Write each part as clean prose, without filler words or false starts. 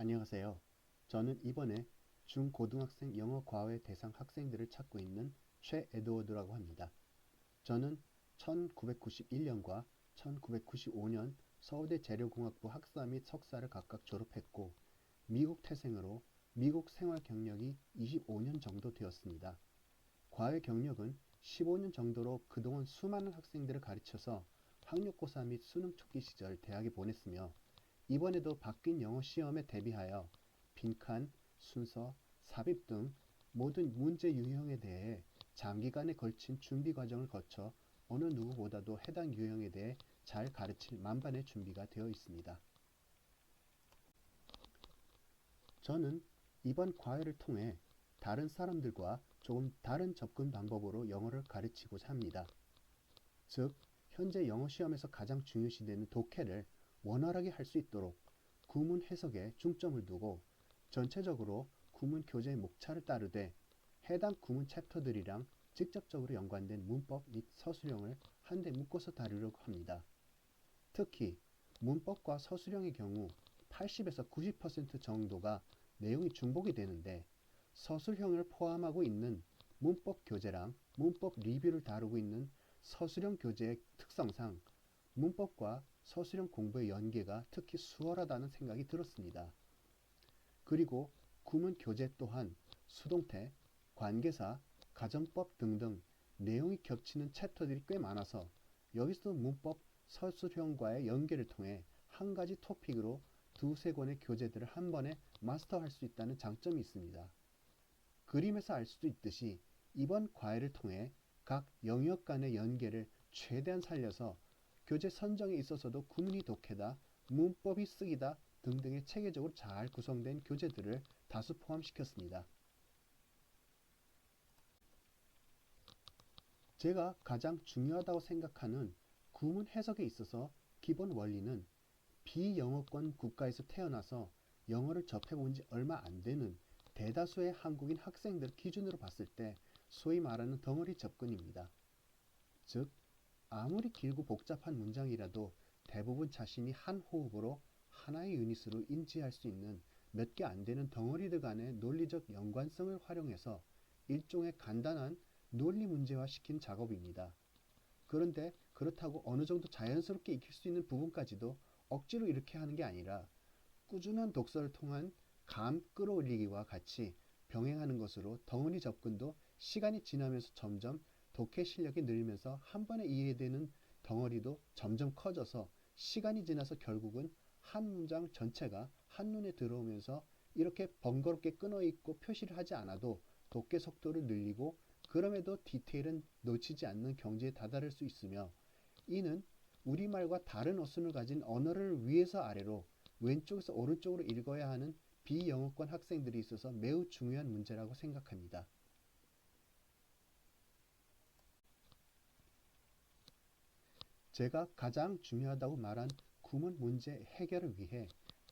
안녕하세요. 저는 이번에 중고등학생 영어 과외 대상 학생들을 찾고 있는 최 에드워드라고 합니다. 저는 1991년과 1995년 서울대 재료공학부 학사 및 석사를 각각 졸업했고 미국 태생으로 미국 생활 경력이 25년 정도 되었습니다. 과외 경력은 15년 정도로 그동안 수많은 학생들을 가르쳐서 학력고사 및 수능 초기 시절 대학에 보냈으며 이번에도 바뀐 영어 시험에 대비하여 빈칸, 순서, 삽입 등 모든 문제 유형에 대해 장기간에 걸친 준비 과정을 거쳐 어느 누구보다도 해당 유형에 대해 잘 가르칠 만반의 준비가 되어 있습니다. 저는 이번 과외를 통해 다른 사람들과 조금 다른 접근 방법으로 영어를 가르치고자 합니다. 즉, 현재 영어 시험에서 가장 중요시되는 독해를 원활하게 할 수 있도록 구문 해석에 중점을 두고 전체적으로 구문 교재의 목차를 따르되 해당 구문 챕터들이랑 직접적으로 연관된 문법 및 서술형을 한데 묶어서 다루려고 합니다. 특히 문법과 서술형의 경우 80에서 90% 정도가 내용이 중복이 되는데 서술형을 포함하고 있는 문법 교재랑 문법 리뷰를 다루고 있는 서술형 교재의 특성상 문법과 서술형 공부의 연계가 특히 수월하다는 생각이 들었습니다. 그리고 구문 교재 또한 수동태, 관계사, 가정법 등등 내용이 겹치는 챕터들이 꽤 많아서 여기서 문법 서술형과의 연계를 통해 한 가지 토픽으로 두세 권의 교재들을 한 번에 마스터할 수 있다는 장점이 있습니다. 그림에서 알 수도 있듯이 이번 과외를 통해 각 영역 간의 연계를 최대한 살려서 교재 선정에 있어서도 구문이 독해다, 문법이 쓰기다 등등의 체계적으로 잘 구성된 교재들을 다수 포함시켰습니다. 제가 가장 중요하다고 생각하는 구문 해석에 있어서 기본 원리는 비영어권 국가에서 태어나서 영어를 접해본 지 얼마 안 되는 대다수의 한국인 학생들 기준으로 봤을 때 소위 말하는 덩어리 접근입니다. 즉, 아무리 길고 복잡한 문장이라도 대부분 자신이 한 호흡으로 하나의 유닛으로 인지할 수 있는 몇 개 안 되는 덩어리들 간의 논리적 연관성을 활용해서 일종의 간단한 논리 문제화 시킨 작업입니다. 그런데 그렇다고 어느 정도 자연스럽게 익힐 수 있는 부분까지도 억지로 이렇게 하는 게 아니라 꾸준한 독서를 통한 감 끌어올리기와 같이 병행하는 것으로 덩어리 접근도 시간이 지나면서 점점 독해 실력이 늘면서 한 번에 이해되는 덩어리도 점점 커져서 시간이 지나서 결국은 한 문장 전체가 한눈에 들어오면서 이렇게 번거롭게 끊어있고 표시를 하지 않아도 독해 속도를 늘리고 그럼에도 디테일은 놓치지 않는 경지에 다다를 수 있으며 이는 우리말과 다른 어순을 가진 언어를 위에서 아래로 왼쪽에서 오른쪽으로 읽어야 하는 비영어권 학생들이 있어서 매우 중요한 문제라고 생각합니다. 제가 가장 중요하다고 말한 구문 문제 해결을 위해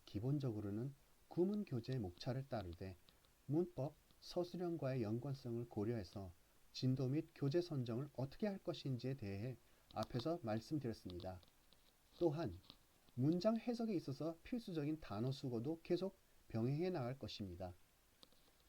기본적으로는 구문 교재의 목차를 따르되 문법, 서술형과의 연관성을 고려해서 진도 및 교재 선정을 어떻게 할 것인지에 대해 앞에서 말씀드렸습니다. 또한 문장 해석에 있어서 필수적인 단어 수거도 계속 병행해 나갈 것입니다.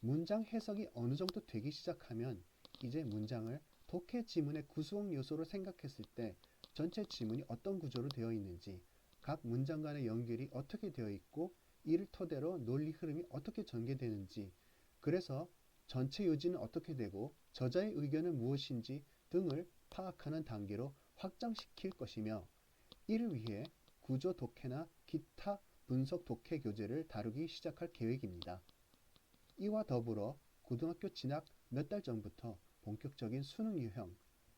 문장 해석이 어느 정도 되기 시작하면 이제 문장을 독해 지문의 구성 요소로 생각했을 때 전체 지문이 어떤 구조로 되어 있는지, 각 문장 간의 연결이 어떻게 되어 있고 이를 토대로 논리 흐름이 어떻게 전개되는지, 그래서 전체 요지는 어떻게 되고 저자의 의견은 무엇인지 등을 파악하는 단계로 확장시킬 것이며 이를 위해 구조 독해나 기타 분석 독해 교재를 다루기 시작할 계획입니다. 이와 더불어 고등학교 진학 몇 달 전부터 본격적인 수능 유형,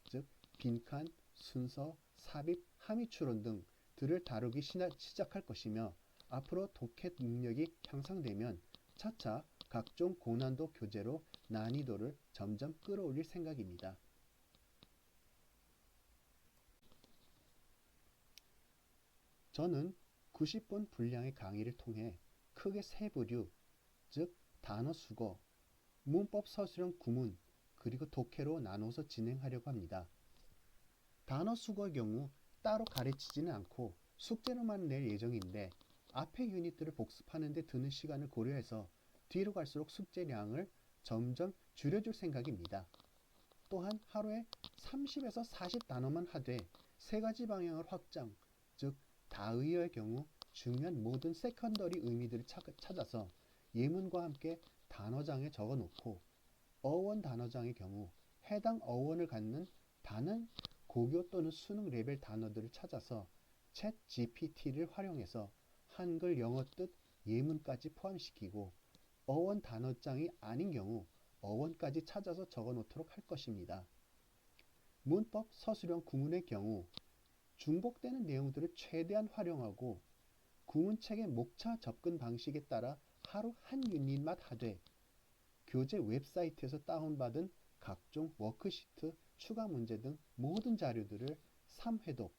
즉 빈칸, 순서, 삽입, 함의 추론 등들을 다루기 시작할 것이며 앞으로 독해 능력이 향상되면 차차 각종 고난도 교재로 난이도를 점점 끌어올릴 생각입니다. 저는 90분 분량의 강의를 통해 크게 세 부류, 즉 단어 수거, 문법 서술형 구문, 그리고 독해로 나눠서 진행하려고 합니다. 단어 수거의 경우 따로 가르치지는 않고 숙제로만 낼 예정인데 앞의 유닛들을 복습하는 데 드는 시간을 고려해서 뒤로 갈수록 숙제량을 점점 줄여줄 생각입니다. 또한 하루에 30에서 40단어만 하되 세 가지 방향을 확장, 즉 다의어의 경우 중요한 모든 세컨더리 의미들을 찾아서 예문과 함께 단어장에 적어놓고 어원 단어장의 경우 해당 어원을 갖는 다른 고교 또는 수능 레벨 단어들을 찾아서 챗 GPT를 활용해서 한글 영어 뜻 예문까지 포함시키고 어원 단어장이 아닌 경우 어원까지 찾아서 적어 놓도록 할 것입니다. 문법 서술형 구문의 경우 중복되는 내용들을 최대한 활용하고 구문책의 목차 접근 방식에 따라 하루 한 유닛만 하되 교재 웹사이트에서 다운받은 각종 워크시트, 추가 문제 등 모든 자료들을 3회독,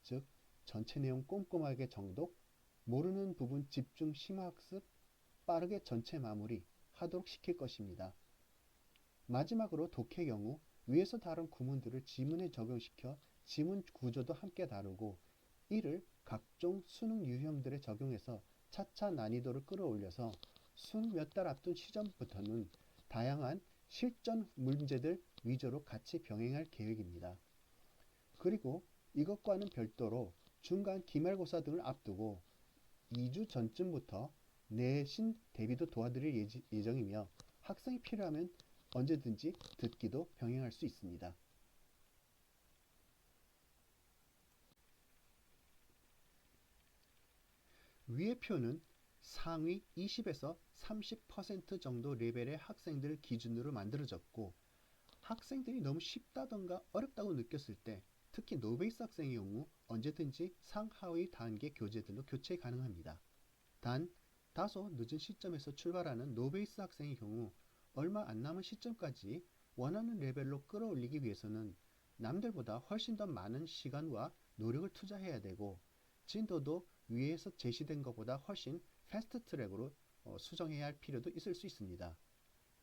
즉 전체 내용 꼼꼼하게 정독, 모르는 부분 집중 심화학습, 빠르게 전체 마무리 하도록 시킬 것입니다. 마지막으로 독해의 경우 위에서 다룬 구문들을 지문에 적용시켜 지문 구조도 함께 다루고 이를 각종 수능 유형들에 적용해서 차차 난이도를 끌어올려서 수능 몇 달 앞둔 시점부터는 다양한 실전 문제들 위주로 같이 병행할 계획입니다. 그리고 이것과는 별도로 중간 기말고사 등을 앞두고 2주 전쯤부터 내신 대비도 도와드릴 예정이며 학생이 필요하면 언제든지 듣기도 병행할 수 있습니다. 위의 표는 상위 20에서 30% 정도 레벨의 학생들을 기준으로 만들어졌고 학생들이 너무 쉽다던가 어렵다고 느꼈을 때 특히 노베이스 학생의 경우 언제든지 상하위 단계 교재들로 교체 가능합니다. 단 다소 늦은 시점에서 출발하는 노베이스 학생의 경우 얼마 안 남은 시점까지 원하는 레벨로 끌어올리기 위해서는 남들보다 훨씬 더 많은 시간과 노력을 투자해야 되고 진도도 위에서 제시된 것보다 훨씬 패스트 트랙으로 수정해야 할 필요도 있을 수 있습니다.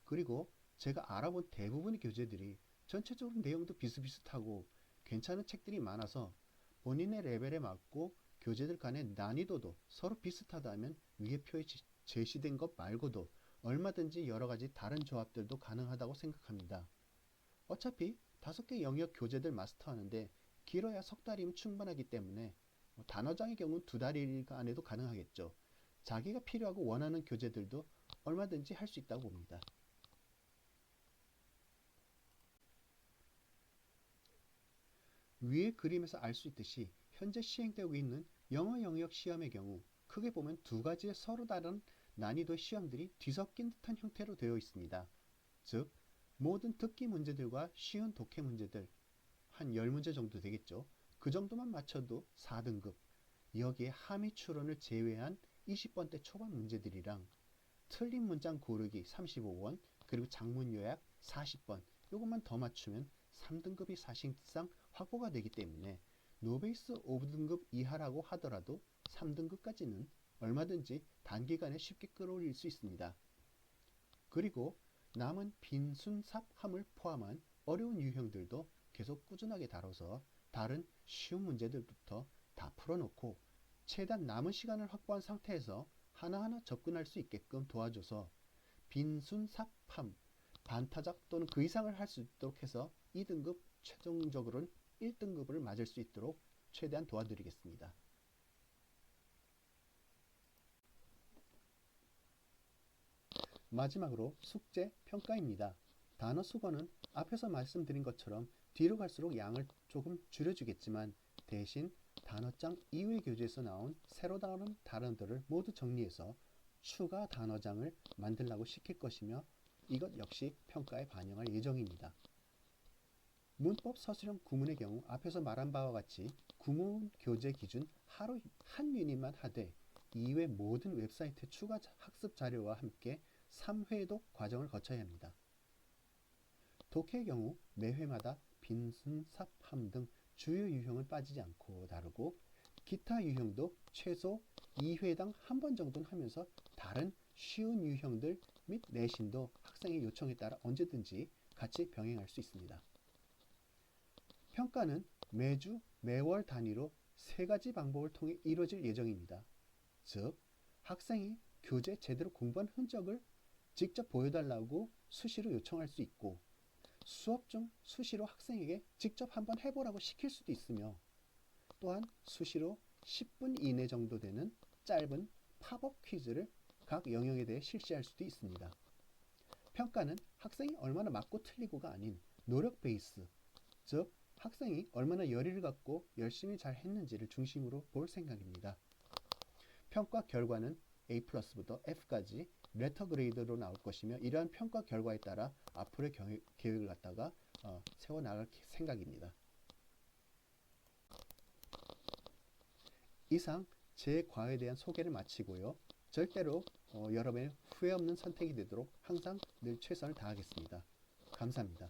그리고 제가 알아본 대부분의 교재들이 전체적으로 내용도 비슷비슷하고 괜찮은 책들이 많아서 본인의 레벨에 맞고 교재들 간의 난이도도 서로 비슷하다면 위의 표에 제시된 것 말고도 얼마든지 여러가지 다른 조합들도 가능하다고 생각합니다. 어차피 5개 영역 교재들 마스터하는데 길어야 석 달이면 충분하기 때문에 단어장의 경우는 2달 안에도 가능하겠죠. 자기가 필요하고 원하는 교재들도 얼마든지 할 수 있다고 봅니다. 위의 그림에서 알 수 있듯이 현재 시행되고 있는 영어 영역 시험의 경우 크게 보면 2가지의 서로 다른 난이도의 시험들이 뒤섞인 듯한 형태로 되어 있습니다. 즉 모든 듣기 문제들과 쉬운 독해 문제들 한 10문제 정도 되겠죠. 그 정도만 맞춰도 4등급, 여기에 함의 추론을 제외한 20번대 초반 문제들이랑 틀린 문장 고르기 35번, 그리고 장문 요약 40번, 이것만 더 맞추면 3등급이 사실상 확보가 되기 때문에 노베이스 5등급 이하라고 하더라도 3등급까지는 얼마든지 단기간에 쉽게 끌어올릴 수 있습니다. 그리고 남은 빈순삽함을 포함한 어려운 유형들도 계속 꾸준하게 다뤄서 다른 쉬운 문제들부터 다 풀어놓고 최대한 남은 시간을 확보한 상태에서 하나하나 접근할 수 있게끔 도와줘서 빈순삽함, 반타작 또는 그 이상을 할 수 있도록 해서 2등급 최종적으로는 1등급을 맞을 수 있도록 최대한 도와드리겠습니다. 마지막으로 숙제 평가입니다. 단어 수거는 앞에서 말씀드린 것처럼 뒤로 갈수록 양을 조금 줄여주겠지만 대신 단어장 이외 교재에서 나온 새로 나오는 단어들을 모두 정리해서 추가 단어장을 만들라고 시킬 것이며 이것 역시 평가에 반영할 예정입니다. 문법 서술형 구문의 경우 앞에서 말한 바와 같이 구문 교재 기준 하루 한 유닛만 하되 이외 모든 웹사이트 추가 학습 자료와 함께 3회독 과정을 거쳐야 합니다. 독해의 경우 매 회마다 빈순삽함 등 주요 유형을 빠지지 않고 다루고 기타 유형도 최소 2회당 한 번 정도는 하면서 다른 쉬운 유형들 및 내신도 학생의 요청에 따라 언제든지 같이 병행할 수 있습니다. 평가는 매주 매월 단위로 3가지 방법을 통해 이루어질 예정입니다. 즉 학생이 교재 제대로 공부한 흔적을 직접 보여달라고 수시로 요청할 수 있고, 수업 중 수시로 학생에게 직접 한번 해보라고 시킬 수도 있으며, 또한 수시로 10분 이내 정도 되는 짧은 팝업 퀴즈를 각 영역에 대해 실시할 수도 있습니다. 평가는 학생이 얼마나 맞고 틀리고가 아닌 노력 베이스, 즉 학생이 얼마나 열의를 갖고 열심히 잘 했는지를 중심으로 볼 생각입니다. 평가 결과는 A+부터 F까지 레터 그레이드로 나올 것이며, 이러한 평가 결과에 따라 앞으로의 계획을 갖다가 세워나갈 생각입니다. 이상 제 과에 대한 소개를 마치고요. 절대로 여러분의 후회 없는 선택이 되도록 항상 늘 최선을 다하겠습니다. 감사합니다.